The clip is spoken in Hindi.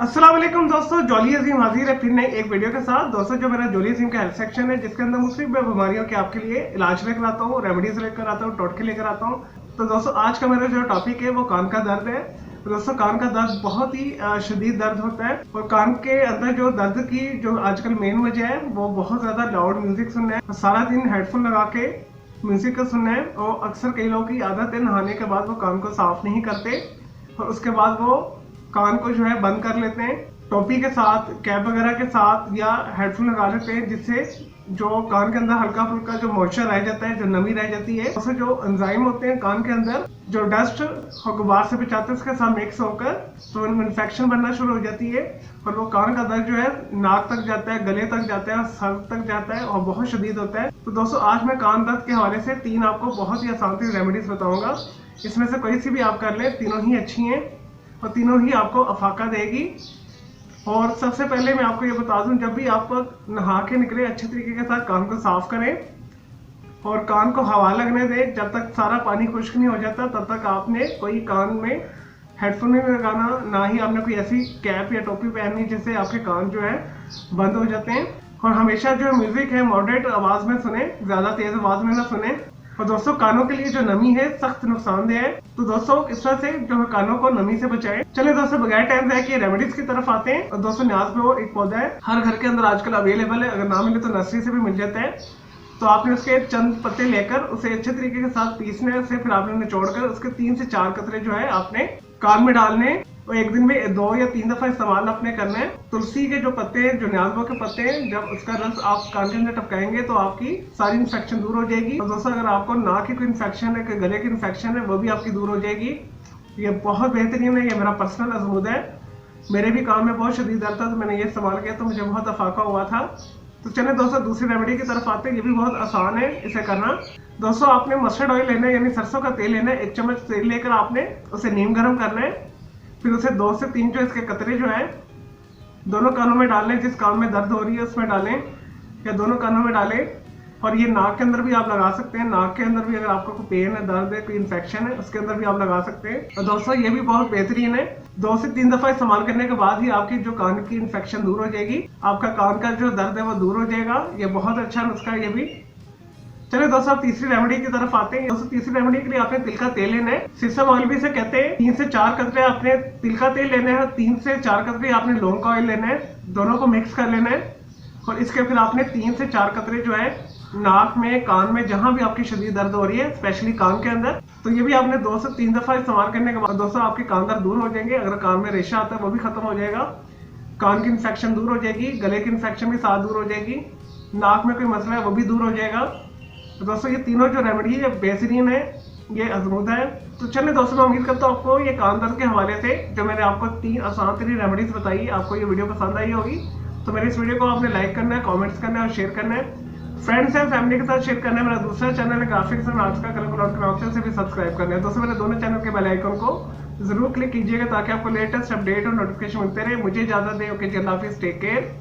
अस्सलाम वालेकुम दोस्तों, जॉली अजीम हाजिर है फिर नई एक वीडियो के साथ। दोस्तों, जो मेरा जॉली अजीम का हेल्थ सेक्शन है जिसके अंदर मुख्तलिफ बीमारियों के आपके लिए इलाज लेकर आता हूँ, रेमेडीज लेकर आता हूँ, टोटके लेकर आता हूँ। तो दोस्तों, आज का मेरा जो टॉपिक है वो कान का दर्द है। तो दोस्तों, कान का दर्द बहुत ही शदीद दर्द होता है और कान के अंदर जो दर्द की जो आजकल मेन वजह है वो बहुत ज्यादा लाउड म्यूजिक सुनना है। सारा दिन हेडफोन लगा के म्यूजिक का सुनना है और अक्सर कई लोगों की आदत है नहाने के बाद वो कान को साफ नहीं करते और उसके बाद वो कान को जो है बंद कर लेते हैं टोपी के साथ, कैप वगैरह के साथ या हेडफोन लगा लेते हैं, जिससे जो कान के अंदर हल्का फुल्का जो मॉइस्चर रह जाता है, जो नमी रह जाती है, उससे जो एंजाइम होते हैं कान के अंदर जो डस्ट और गुबार से बचाते हैं उसके साथ मिक्स होकर तो इन्फेक्शन बनना शुरू हो जाती है और वो कान का दर्द जो है नाक तक जाता है, गले तक जाता है, सर तक जाता है और बहुत शदीद होता है। तो दोस्तों, आज मैं कान दर्द के हवाले से 3 आपको बहुत ही आसान सी रेमेडीज बताऊंगा। इसमें से कोई सी भी आप कर ले, तीनों ही अच्छी हैं और तीनों ही आपको अफाका देगी। और सबसे पहले मैं आपको ये बता दूं, जब भी आप नहा के निकले अच्छे तरीके के साथ कान को साफ करें और कान को हवा लगने दें। जब तक सारा पानी खुश्क नहीं हो जाता तब तक आपने कोई कान में हेडफोन नहीं लगाना, ना ही आपने कोई ऐसी कैप या टोपी पहननी जिससे आपके कान जो है बंद हो जाते हैं। और हमेशा जो म्यूजिक है मॉडरेट आवाज में सुने, ज्यादा तेज आवाज में ना सुने। और दोस्तों, कानों के लिए जो नमी है सख्त नुकसानदेह है, तो दोस्तों इस तरह से जो है कानों को नमी से बचाएं। चलिए दोस्तों, बगैर टाइम जाए कि रेमेडीज की तरफ आते हैं। और दोस्तों, न्याज में वो एक पौधा है, हर घर के अंदर आजकल अवेलेबल है, अगर ना मिले तो नर्सरी से भी मिल जाता है। तो आपने उसके चंद पत्ते लेकर उसे अच्छे तरीके के साथ पीसने है, उसे फिर आपने निचोड़कर उसके 3 से 4 कतरे जो है आपने कान में डालने और एक दिन में 2 या 3 दफा इस्तेमाल आपने करना है। तुलसी के जो पत्ते हैं, जो न्याज़बो के पत्ते हैं, जब उसका रस आप कान के अंदर टपकाएंगे तो आपकी सारी इन्फेक्शन दूर हो जाएगी। और दोस्तों, अगर आपको नाक की कोई इन्फेक्शन है, गले की इन्फेक्शन है, वो भी आपकी दूर हो जाएगी। ये बहुत बेहतरीन है, ये मेरा पर्सनल अजमुद है। मेरे भी कान में बहुत शदीद दर्द था तो मैंने ये इस्तेमाल किया तो मुझे बहुत अफाका हुआ था। तो चले दोस्तों, दूसरी रेमेडी की तरफ आते हैं। ये भी बहुत आसान है इसे करना। दोस्तों, आपने मस्टर्ड ऑयल लेना है, यानी सरसों का तेल लेना है। 1 चम्मच तेल लेकर आपने उसे नीम गर्म करना है, फिर उसे 2 से 3 जो इसके कतरे जो है दोनों कानों में डालें। जिस कान में दर्द हो रही है उसमें डालें या दोनों कानों में डालें। और ये नाक के अंदर भी आप लगा सकते हैं। नाक के अंदर भी अगर आपको कोई पेन है, दर्द है, कोई इन्फेक्शन है, उसके अंदर भी आप लगा सकते हैं। और दोस्तों, ये भी बहुत बेहतरीन है। 2 से 3 दफा इस्तेमाल करने के बाद ही आपकी जो कान की इन्फेक्शन दूर हो जाएगी, आपका कान का जो दर्द है वो दूर हो जाएगा। ये बहुत अच्छा नुस्खा है ये भी। चलिए दोस्तों, अब तीसरी रेमेडी की तरफ आते हैं। दोस्तों, तीसरी रेमेडी के लिए आपने तिल का तेल लेना है। सीसम ऑयल भी इसे कहते हैं। 3 से 4 कतरे आपने तिल का तेल लेना है, 3 से 4 कतरे आपने लौंग का ऑयल लेना है। दोनों को मिक्स कर लेना है और इसके फिर आपने 3 से 4 कतरे जो है नाक में, कान में, जहां भी आपकी शदीद दर्द हो रही है, स्पेशली कान के अंदर, तो ये भी आपने 2 से 3 दफा इस्तेमाल करने के बाद दोस्तों आपके कान दर्द दूर हो जाएंगे। अगर कान में रेशा आता है वो भी खत्म हो जाएगा, कान की इन्फेक्शन दूर हो जाएगी, गले की इन्फेक्शन भी साथ दूर हो जाएगी, नाक में कोई मसला है वो भी दूर हो जाएगा। तो दोस्तों, ये तीनों जो रेमेडी है बेहतरीन है, ये अजमुदा है। तो चलिए दोस्तों, मैं उम्मीद करता हूँ आपको ये कान दर्द के हवाले से जो मैंने आपको 3 आसान तरीन रेमेडीज बताई, आपको ये वीडियो पसंद आई होगी। तो मेरे इस वीडियो को आपने लाइक करना है, कमेंट्स करना है और शेयर करना है, फ्रेंड्स एंड फैमिली के साथ शेयर करना है। मेरा दूसरा चैनल है ग्राफिक्स एंड आर्ट्स का, कलर से भी सब्सक्राइब करना है। दोस्तों, मेरे दोनों चैनल के बेल आइकन को जरूर क्लिक कीजिएगा ताकि आपको लेटेस्ट अपडेट और नोटिफिकेशन मिलते रहे। मुझे इजाजत दें। ओके, अल्लाह हाफिज़, टेक केयर।